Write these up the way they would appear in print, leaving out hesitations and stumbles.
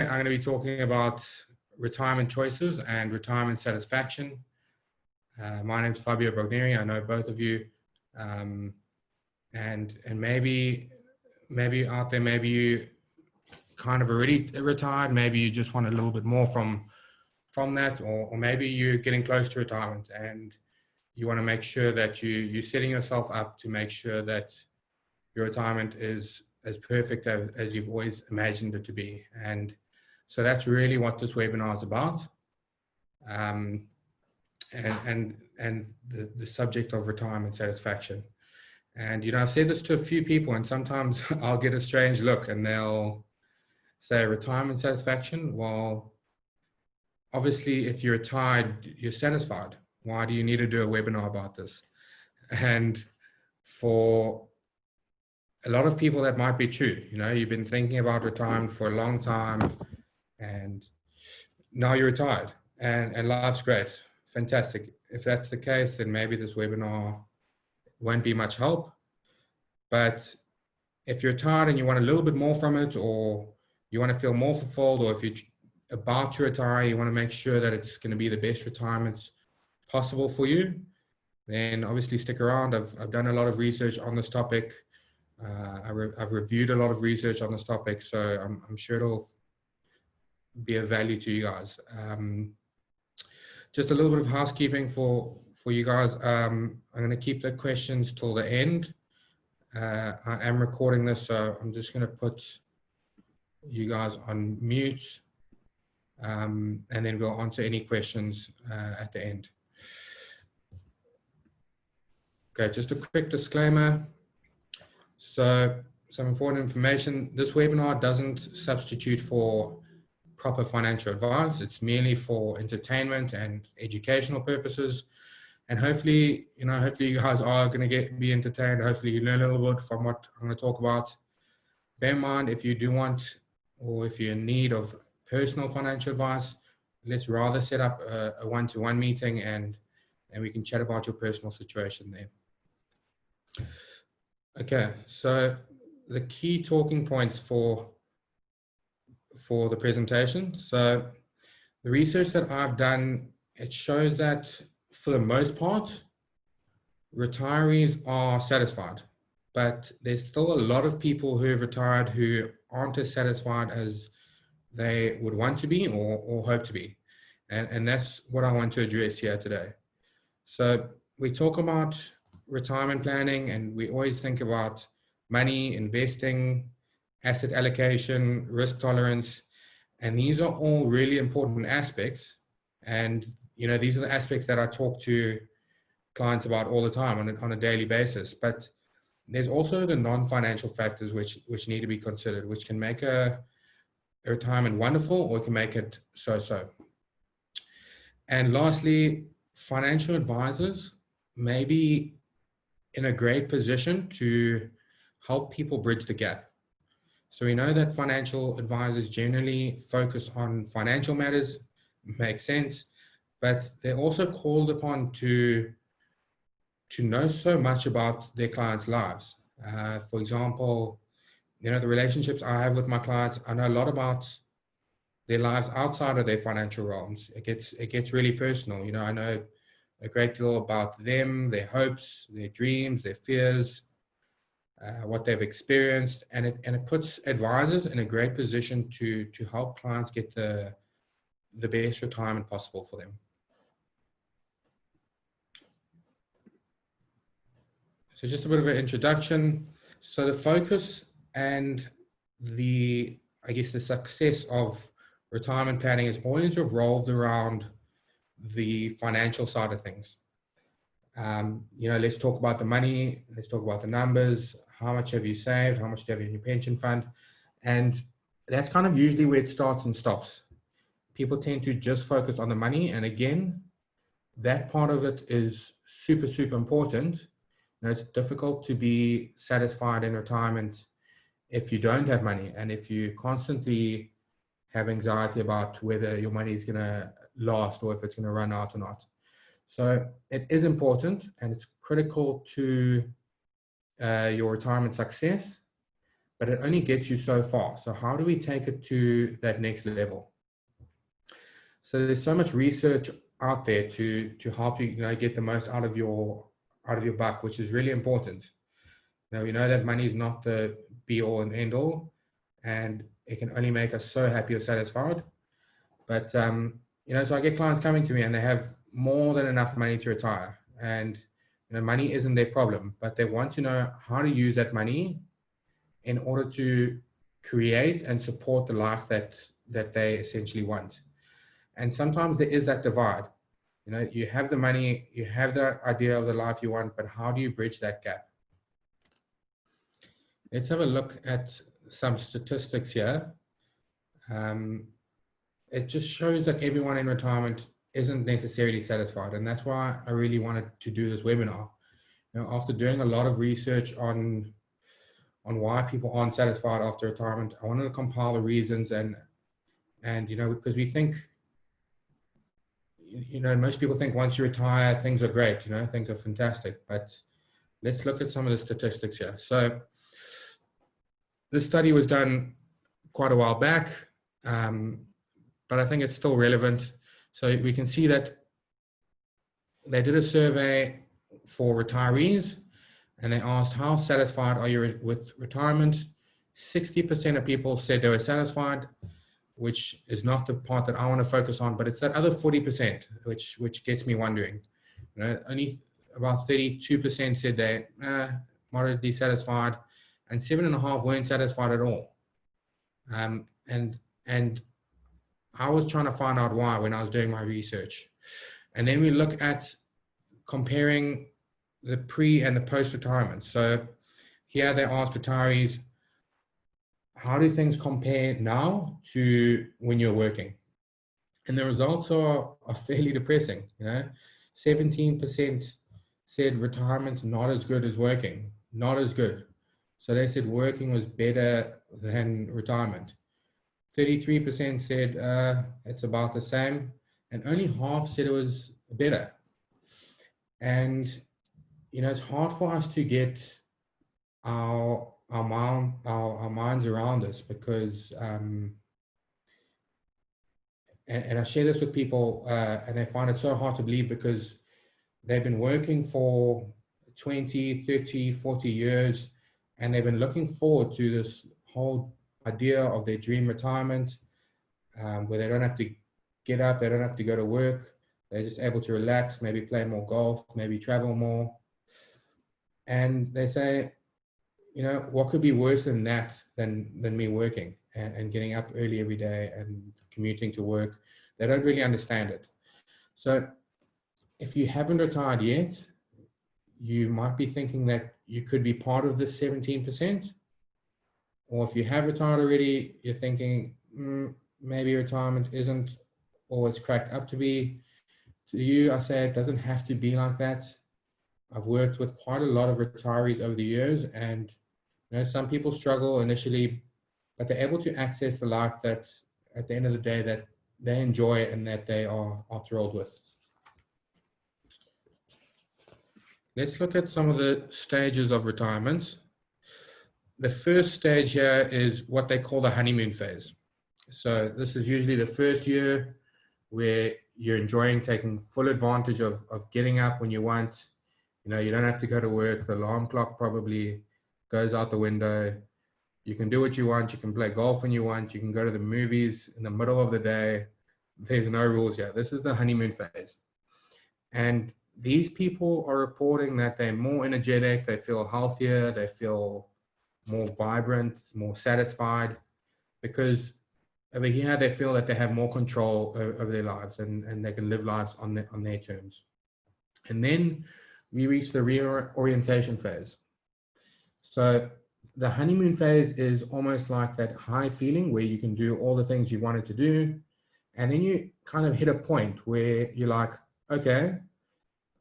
I'm going to be talking about retirement choices and retirement satisfaction. My name is Fabio Brogneri. I know both of you, and maybe out there, maybe you kind of already retired. Maybe you just want a little bit more from that, or maybe you're getting close to retirement and you want to make sure that you're setting yourself up to make sure that your retirement is as perfect as you've always imagined it to be. And so that's really what this webinar is about. And the subject of retirement satisfaction. And, you know, I've said this to a few people, and sometimes I'll get a strange look and they'll say retirement satisfaction. Well, obviously, if you're retired, you're satisfied. Why do you need to do a webinar about this? And for a lot of people, that might be true. You know, you've been thinking about retirement for a long time and now you're retired and life's great. Fantastic. If that's the case, then maybe this webinar won't be much help. But if you're tired and you want a little bit more from it, or you want to feel more fulfilled, or if you're about to retire, you want to make sure that it's going to be the best retirement possible for you, then obviously stick around. I've done a lot of research on this topic. I've reviewed a lot of research on this topic, so I'm sure it'll be of value to you guys. Just a little bit of housekeeping for you guys. I'm going to keep the questions till the end. I am recording this, so I'm just going to put you guys on mute, and then we'll answer any questions at the end. Okay, just a quick disclaimer. So some important information. This webinar doesn't substitute for proper financial advice. It's merely for entertainment and educational purposes. And hopefully, you guys are going to be entertained. Hopefully you learn a little bit from what I'm going to talk about. Bear in mind, if you do want, or if you're in need of personal financial advice, let's rather set up a one-to-one meeting and we can chat about your personal situation there. Okay, so the key talking points for the presentation. So the research that I've done, it shows that for the most part, retirees are satisfied, but there's still a lot of people who have retired who aren't as satisfied as they would want to be or hope to be. And that's what I want to address here today. So we talk about retirement planning, and we always think about money, investing, asset allocation, risk tolerance, and these are all really important aspects. And, you know, these are the aspects that I talk to clients about all the time on a daily basis. But there's also the non-financial factors which need to be considered, which can make a retirement wonderful, or it can make it so-so. And lastly, financial advisors may be in a great position to help people bridge the gap. So we know that financial advisors generally focus on financial matters, makes sense, but they're also called upon to know so much about their clients' lives. For example, you know, the relationships I have with my clients, I know a lot about their lives outside of their financial realms. It gets really personal. You know, I know a great deal about them, their hopes, their dreams, their fears, what they've experienced, and it puts advisors in a great position to help clients get the best retirement possible for them. So just a bit of an introduction. So the focus and the success of retirement planning is always revolved around the financial side of things. You know, let's talk about the money, let's talk about the numbers, how much have you saved, how much do you have in your pension fund, and that's kind of usually where it starts and stops. People tend to just focus on the money, and again, that part of it is super, super important. You know, it's difficult to be satisfied in retirement if you don't have money, and if you constantly have anxiety about whether your money is going to last or if it's going to run out or not. So it is important and it's critical to your retirement success, but it only gets you so far. So how do we take it to that next level? So there's so much research out there to help you, get the most out of your buck, which is really important. We know that money is not the be all and end all, and it can only make us so happy or satisfied. But so I get clients coming to me and they have more than enough money to retire, and money isn't their problem, but they want to know how to use that money in order to create and support the life that they essentially want. And sometimes there is that divide. You have the money, you have the idea of the life you want, but how do you bridge that gap? Let's have a look at some statistics here. It just shows that everyone in retirement isn't necessarily satisfied. And that's why I really wanted to do this webinar. After doing a lot of research on why people aren't satisfied after retirement, I wanted to compile the reasons and because we think, most people think once you retire, things are great, things are fantastic. But let's look at some of the statistics here. So this study was done quite a while back, but I think it's still relevant. So we can see that they did a survey for retirees and they asked, how satisfied are you with retirement? 60% of people said they were satisfied, which is not the part that I want to focus on, but it's that other 40%, which gets me wondering. Only about 32% said they moderately satisfied, and 7.5% weren't satisfied at all. And I was trying to find out why when I was doing my research. And then we look at comparing the pre and the post-retirement. So here they asked retirees, how do things compare now to when you're working? And the results are fairly depressing. 17% said retirement's not as good as working, not as good. So they said working was better than retirement. 33% said it's about the same, and only half said it was better. And it's hard for us to get our minds around this because and I share this with people and they find it so hard to believe because they've been working for 20, 30, 40 years and they've been looking forward to this whole idea of their dream retirement where they don't have to get up, they don't have to go to work, they're just able to relax, maybe play more golf, maybe travel more. And they say, what could be worse than that, than me working and getting up early every day and commuting to work? They don't really understand it. So if you haven't retired yet, you might be thinking that you could be part of this 17%. Or if you have retired already, you're thinking, maybe retirement isn't all it's cracked up to be. To you, I say it doesn't have to be like that. I've worked with quite a lot of retirees over the years, and some people struggle initially, but they're able to access the life that at the end of the day that they enjoy and that they are thrilled with. Let's look at some of the stages of retirement. The first stage here is what they call the honeymoon phase. So this is usually the first year where you're enjoying taking full advantage of getting up when you want. You don't have to go to work. The alarm clock probably goes out the window. You can do what you want. You can play golf when you want. You can go to the movies in the middle of the day. There's no rules here. This is the honeymoon phase. And these people are reporting that they're more energetic, they feel healthier, they feel more vibrant, more satisfied, because over here they feel that they have more control over their lives and they can live lives on their terms. And then we reach the reorientation phase. So the honeymoon phase is almost like that high feeling where you can do all the things you wanted to do. And then you kind of hit a point where you're like, okay,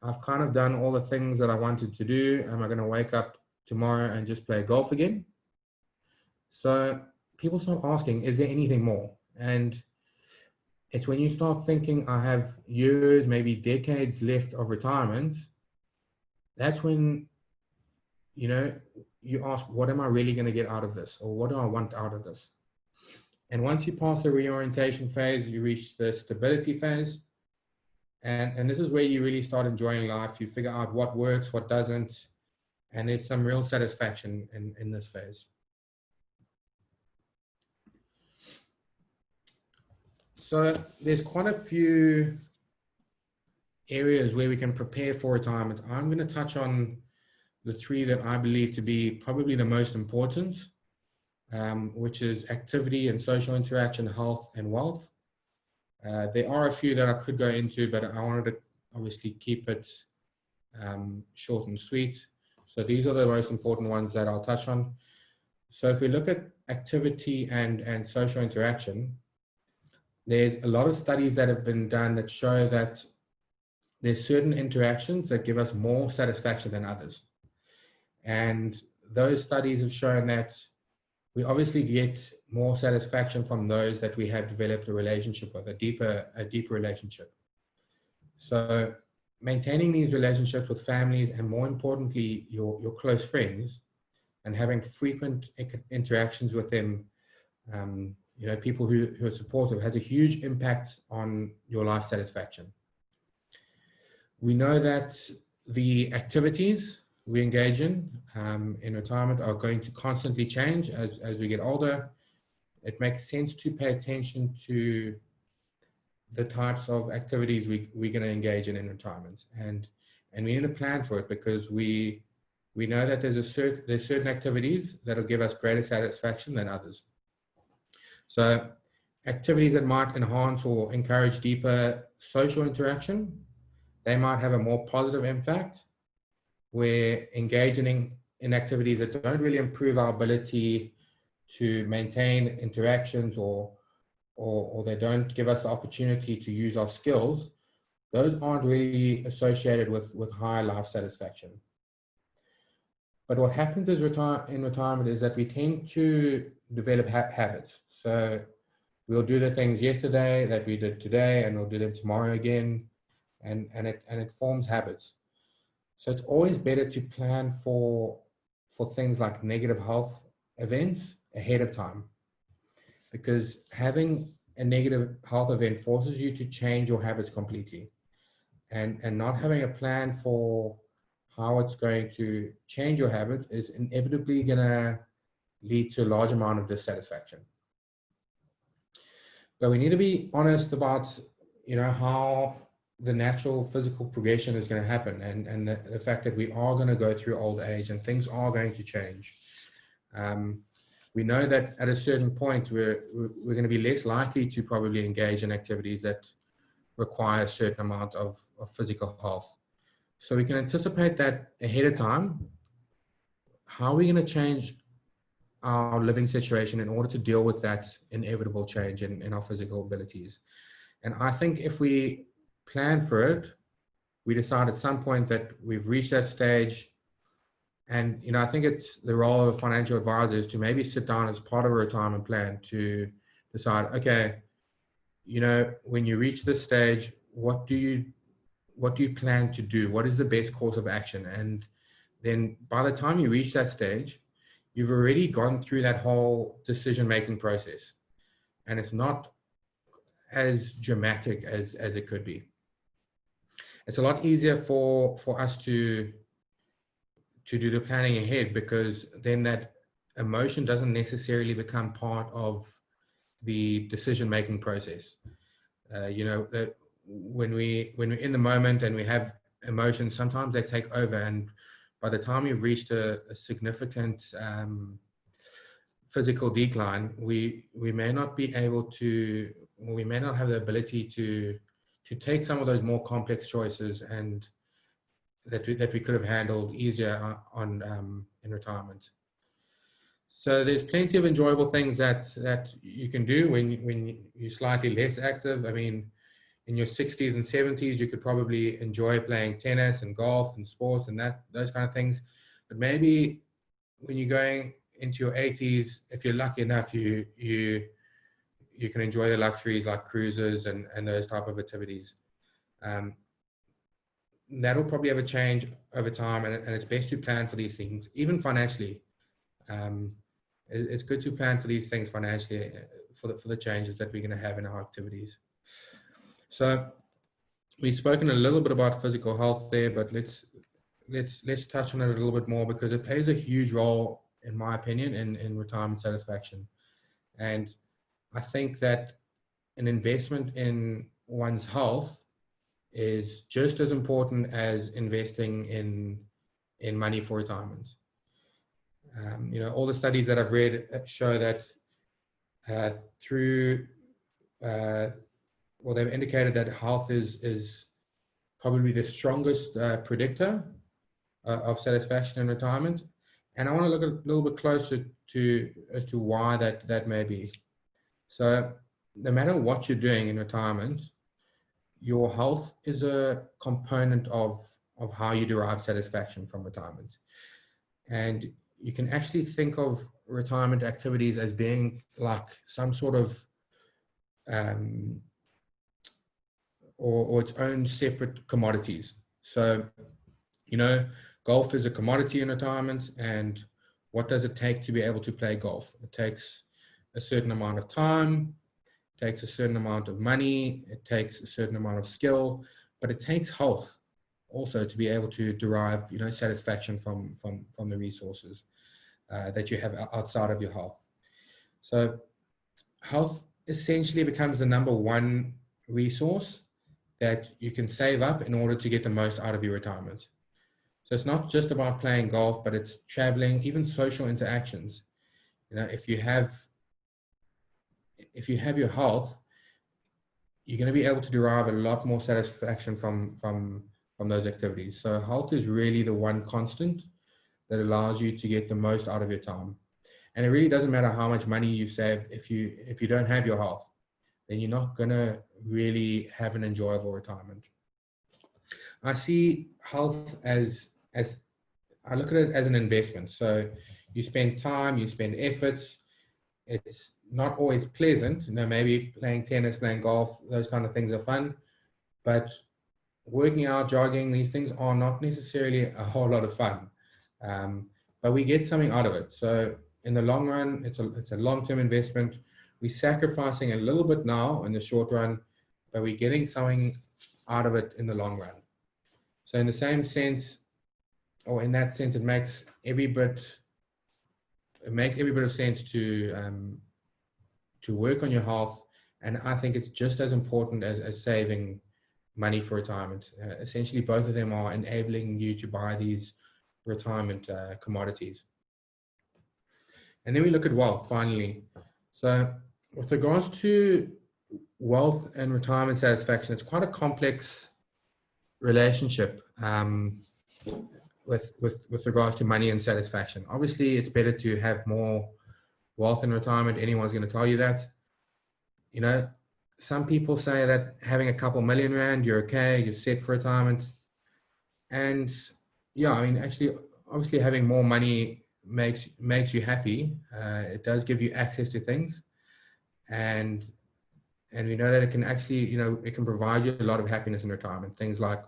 I've kind of done all the things that I wanted to do. Am I going to wake up tomorrow and just play golf again? So people start asking, is there anything more? And it's when you start thinking, I have years, maybe decades left of retirement, that's when, you ask, what am I really going to get out of this? Or what do I want out of this? And once you pass the reorientation phase, you reach the stability phase. And this is where you really start enjoying life. You figure out what works, what doesn't, and there's some real satisfaction in this phase. So there's quite a few areas where we can prepare for retirement. I'm going to touch on the three that I believe to be probably the most important, which is activity and social interaction, health and wealth. There are a few that I could go into, but I wanted to obviously keep it short and sweet. So these are the most important ones that I'll touch on. So if we look at activity and social interaction, there's a lot of studies that have been done that show that there's certain interactions that give us more satisfaction than others. And those studies have shown that we obviously get more satisfaction from those that we have developed a relationship with, a deeper relationship. So maintaining these relationships with families, and more importantly, your close friends, and having frequent interactions with them, people who are supportive, has a huge impact on your life satisfaction. We know that the activities we engage in retirement are going to constantly change as we get older. It makes sense to pay attention to the types of activities we're going to engage in retirement, and we need to plan for it, because we know that there's certain activities that'll give us greater satisfaction than others. So activities that might enhance or encourage deeper social interaction, they might have a more positive impact, where engaging in activities that don't really improve our ability to maintain interactions, or they don't give us the opportunity to use our skills, those aren't really associated with high life satisfaction. But what happens in retirement is that we tend to develop habits. So we'll do the things yesterday that we did today, and we'll do them tomorrow again, and it forms habits. So it's always better to plan for things like negative health events ahead of time, because having a negative health event forces you to change your habits completely, and not having a plan for how it's going to change your habit is inevitably going to lead to a large amount of dissatisfaction. But we need to be honest about, how the natural physical progression is going to happen, and the fact that we are going to go through old age and things are going to change. We know that at a certain point we're going to be less likely to probably engage in activities that require a certain amount of physical health. So we can anticipate that ahead of time. How are we going to change our living situation in order to deal with that inevitable change in our physical abilities? And I think if we plan for it, we decide at some point that we've reached that stage. And, I think it's the role of a financial advisor is to maybe sit down as part of a retirement plan to decide, okay, when you reach this stage, what do you plan to do? What is the best course of action? And then by the time you reach that stage, you've already gone through that whole decision-making process, and it's not as dramatic as it could be. It's a lot easier for us to do the planning ahead, because then that emotion doesn't necessarily become part of the decision-making process. That when we're in the moment and we have emotions, sometimes they take over, and by the time you've reached a significant physical decline, we may not be able to, or we may not have the ability to take some of those more complex choices, and that we could have handled easier in retirement. So there's plenty of enjoyable things that you can do when you're slightly less active. I mean, in your 60s and 70s, you could probably enjoy playing tennis and golf and sports and those kind of things. But maybe when you're going into your 80s, if you're lucky enough, you can enjoy the luxuries like cruises and those type of activities. That'll probably have a change over time, and it's best to plan for these things, even financially. It's good to plan for these things financially for the changes that we're going to have in our activities. So we've spoken a little bit about physical health there, but let's touch on it a little bit more, because it plays a huge role, in my opinion, in retirement satisfaction. And I think that an investment in one's health is just as important as investing in money for retirement. All the studies that I've read show that they've indicated that health is probably the strongest predictor of satisfaction in retirement. And I want to look a little bit closer as to why that may be. So no matter what you're doing in retirement, your health is a component of how you derive satisfaction from retirement. And you can actually think of retirement activities as being like some sort of or its own separate commodities. So, golf is a commodity in retirement, and what does it take to be able to play golf? It takes a certain amount of time, it takes a certain amount of money, it takes a certain amount of skill, but it takes health also to be able to derive, satisfaction from the resources that you have outside of your health. So health essentially becomes the number one resource that you can save up in order to get the most out of your retirement. So it's not just about playing golf, but it's traveling, even social interactions. If you have your health, you're going to be able to derive a lot more satisfaction from those activities. So health is really the one constant that allows you to get the most out of your time. And it really doesn't matter how much money you've saved. If you don't have your health, then you're not going to really have an enjoyable retirement. I see health as I look at it as an investment. So you spend time, you spend efforts. It's not always pleasant. Maybe playing tennis, playing golf, those kind of things are fun. But working out, jogging, these things are not necessarily a whole lot of fun. But we get something out of it. So in the long run, it's a long-term investment. We're sacrificing a little bit now in the short run, but we're getting something out of it in the long run. So in the same sense, or in that sense, it makes every bit of sense to work on your health. And I think it's just as important as saving money for retirement. Essentially, both of them are enabling you to buy these retirement commodities. And then we look at wealth, finally. So with regards to wealth and retirement satisfaction, it's quite a complex relationship with regards to money and satisfaction. Obviously, it's better to have more wealth in retirement. Anyone's going to tell you that. Some people say that having a couple million rand, you're okay, you're set for retirement. And yeah, actually, obviously having more money makes you happy. It does give you access to things. And we know that it can actually, it can provide you a lot of happiness in retirement. Things like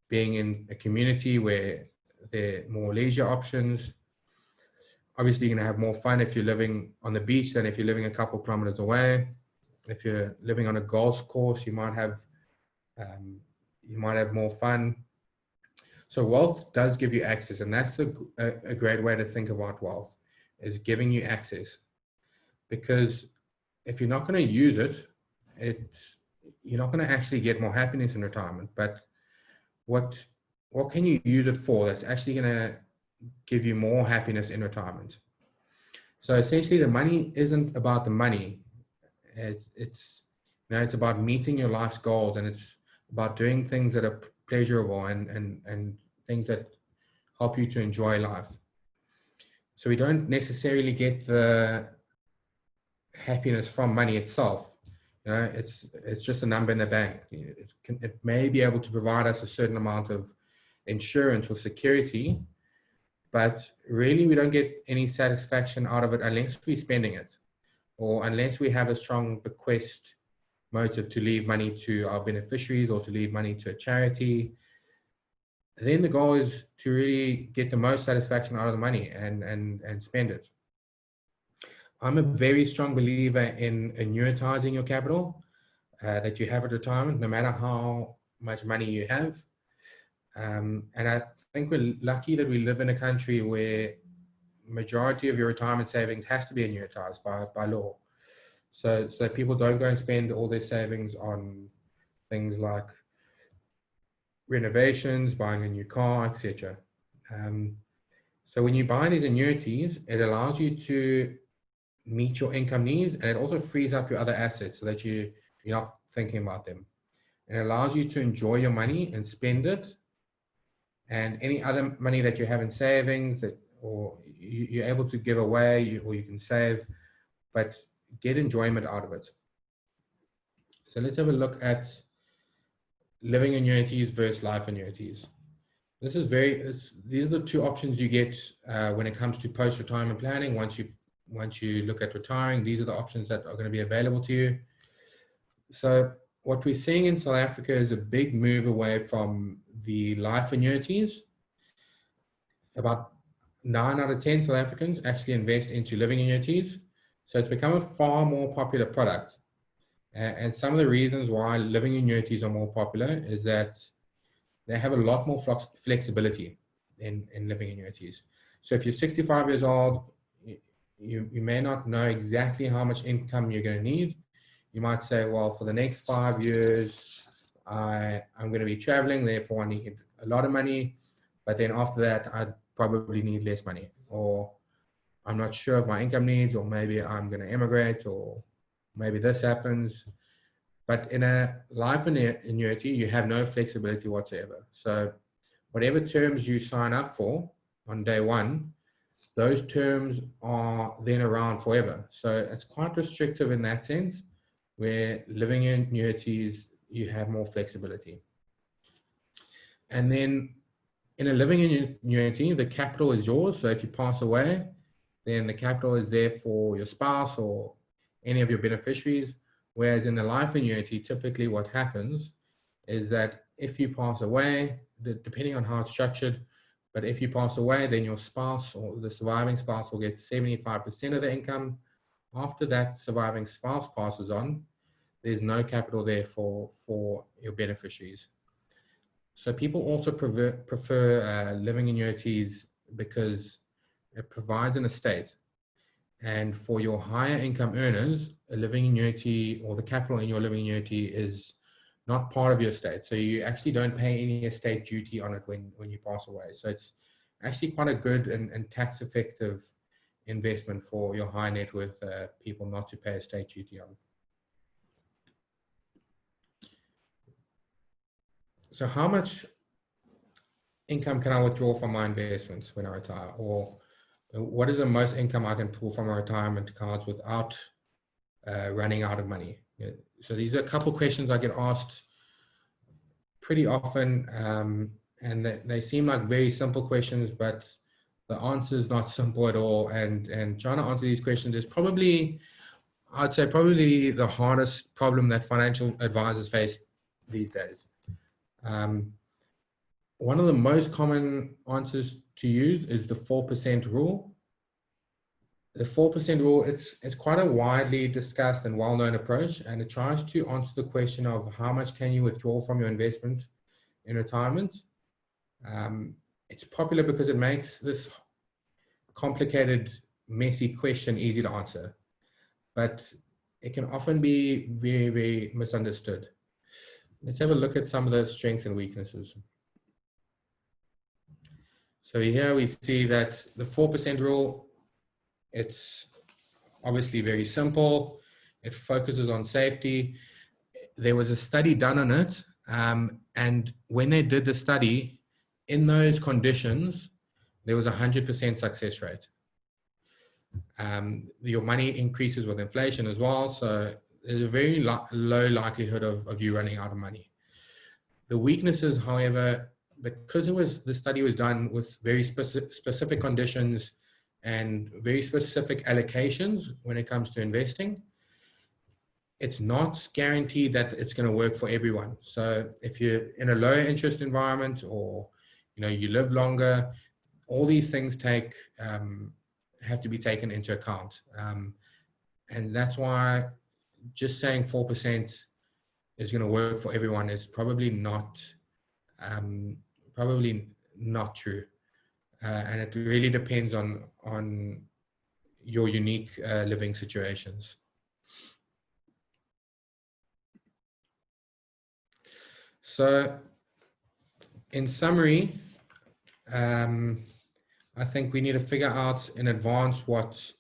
being in a community where there are more leisure options. Obviously, you're going to have more fun if you're living on the beach than if you're living a couple kilometers away. If you're living on a golf course, you might have more fun. So wealth does give you access, and that's a great way to think about wealth, is giving you access. Because if you're not going to use it, you're not going to actually get more happiness in retirement. But what can you use it for that's actually going to give you more happiness in retirement? So essentially, the money isn't about the money. It's about meeting your life's goals, and it's about doing things that are pleasurable and things that help you to enjoy life. So we don't necessarily get the happiness from money itself. It's just a number in the bank. It may be able to provide us a certain amount of insurance or security, but really we don't get any satisfaction out of it unless we're spending it, or unless we have a strong bequest motive to leave money to our beneficiaries or to leave money to a charity. then the goal is to really get the most satisfaction out of the money and spend it. I'm a very strong believer in annuitizing your capital that you have at retirement, no matter how much money you have. And I think we're lucky that we live in a country where majority of your retirement savings has to be annuitized by law. So that people don't go and spend all their savings on things like renovations, buying a new car, etc. So when you buy these annuities, it allows you to meet your income needs, and it also frees up your other assets so that you're not thinking about them. It allows you to enjoy your money and spend it, and any other money that you have in savings or you're able to give away or you can save, but get enjoyment out of it. So let's have a look at living annuities versus life annuities. These are the two options you get when it comes to post-retirement planning. Once you look at retiring, these are the options that are going to be available to you. So what we're seeing in South Africa is a big move away from the life annuities. About 9 out of 10 South Africans actually invest into living annuities. So it's become a far more popular product. And some of the reasons why living annuities are more popular is that they have a lot more flexibility in living annuities. So if you're 65 years old, you may not know exactly how much income you're going to need. You might say, well, for the next 5 years, I'm going to be traveling, therefore I need a lot of money. But then after that, I'd probably need less money. Or I'm not sure of my income needs, or maybe I'm going to emigrate, or maybe this happens. But in a life annuity, you have no flexibility whatsoever. So whatever terms you sign up for on day one, those terms are then around forever. So it's quite restrictive in that sense, where living annuities, you have more flexibility. And then in a living annuity, the capital is yours. So if you pass away, then the capital is there for your spouse or any of your beneficiaries. Whereas in the life annuity, typically what happens is that if you pass away, depending on how it's structured, but if you pass away, then your spouse or the surviving spouse will get 75% of the income. After that surviving spouse passes on, there's no capital there for your beneficiaries. So people also prefer living annuities because it provides an estate. And for your higher income earners, a living annuity or the capital in your living annuity is not part of your estate. So you actually don't pay any estate duty on it when you pass away. So it's actually quite a good and tax effective investment for your high net worth people not to pay estate duty on. So how much income can I withdraw from my investments when I retire? Or what is the most income I can pull from my retirement accounts without running out of money? So these are a couple of questions I get asked pretty often, and they seem like very simple questions, but the answer is not simple at all. And trying to answer these questions is probably, I'd say, probably the hardest problem that financial advisors face these days. One of the most common answers to use is the 4% rule. The 4% rule, it's quite a widely discussed and well-known approach, and it tries to answer the question of how much can you withdraw from your investment in retirement. It's popular because it makes this complicated, messy question easy to answer, but it can often be very, very misunderstood. Let's have a look at some of the strengths and weaknesses. So here we see that the 4% rule, it's obviously very simple. It focuses on safety. There was a study done on it. And when they did the study, in those conditions, there was a 100% success rate. Your money increases with inflation as well. So there's a very low likelihood of you running out of money. The weaknesses, however, because the study was done with very specific conditions and very specific allocations when it comes to investing, it's not guaranteed that it's going to work for everyone. So if you're in a low interest environment or you live longer. All these things have to be taken into account. And that's why just saying 4% is going to work for everyone is probably not true. And it really depends on your unique living situations. So in summary, I think we need to figure out in advance what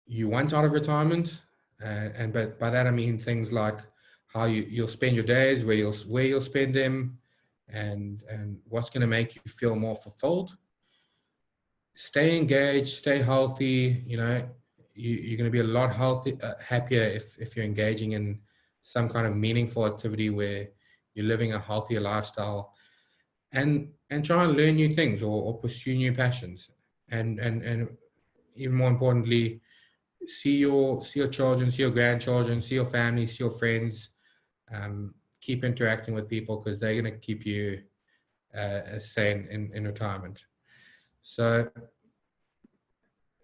you want out of retirement. And by that, I mean things like how you'll spend your days, where you'll spend them, and what's going to make you feel more fulfilled. Stay engaged, stay healthy. You're going to be a lot happier if you're engaging in some kind of meaningful activity where you're living a healthier lifestyle, and try and learn new things or pursue new passions, and even more importantly, see your children, see your grandchildren, see your family, see your friends. Keep interacting with people, because they're going to keep you sane in retirement. So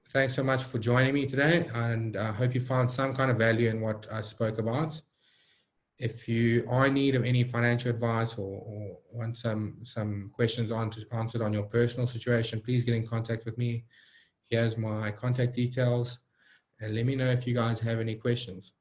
thanks so much for joining me today, and I hope you found some kind of value in what I spoke about. If you are in need of any financial advice or want some questions answered on your personal situation, please get in contact with me. Here's my contact details, and let me know if you guys have any questions.